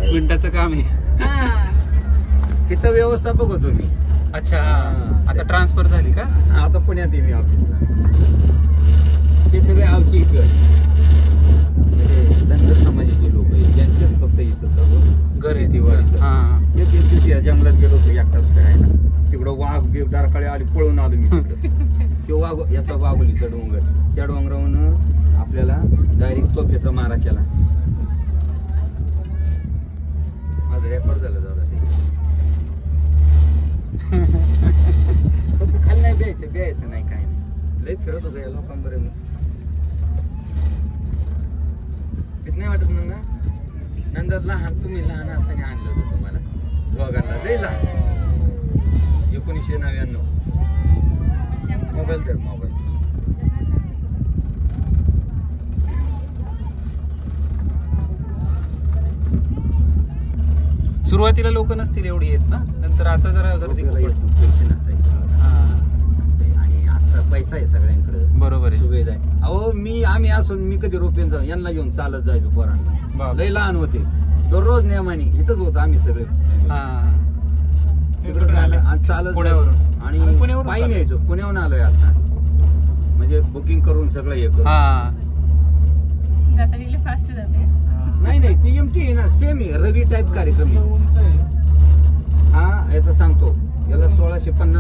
5 मिनिटाचं काम आहे. तिथं व्यवस्थापक होतो मी. अच्छा, आता ट्रान्सफर झाली का? आता पुण्यात आहे मी ऑफिसला. हे सगळे आवची इकडे म्हणजे धनगर समाजाचे लोक आहेत, ज्यांचेच फक्त इथं सर्व घर आहे दिवाळीचं. एक दिवशी या जंगलात गेलो होतो एकटाच फिरायला. तिकडं वाघ डारकाळे आली, पळून आलो मी तिकडं. तो वाघ याचा वाघोलीचा डोंगर, त्या डोंगरावरून आपल्याला डायरेक्ट तोफेचा मारा केला. माझं रेकॉर्ड झालं दादा ते. खाली नाही ब्यायचं नाही, काय नाही. लय फिरत होतो या लोकांबरोबर मी. भीत नाही वाटत ना? नंतर लहान, तुम्ही लहान असताना आणलं होतं तुम्हाला दोघांना, लय लहान. 1999. मोबाईल तर मोबाईल. सुरुवातीला लोक नसतील एवढी येत ना, नंतर आता जरा गर्दी पैसे नसायचे. आणि आता पैसा आहे सगळ्यांकडे. बरोबर आहे, सुविधा आहे. अहो आम्ही असून मी कधी रोपेन जाऊ, यांना घेऊन चालत जायचो पोरांना. लय लहान होते, दररोज नेमाने इथंच होतं आम्ही सगळे. तिकडं चालत पुण्यावरून आणि पायी यायचो. पुण्याहून आलोय आता, म्हणजे बुकिंग करून सगळं हे करून. फास्ट जाते. नाही ती एमटी आहे ना, सेम आहे, रवी टाईप कार्यक्रम आहे. हा याचा सांगतो, याला 1650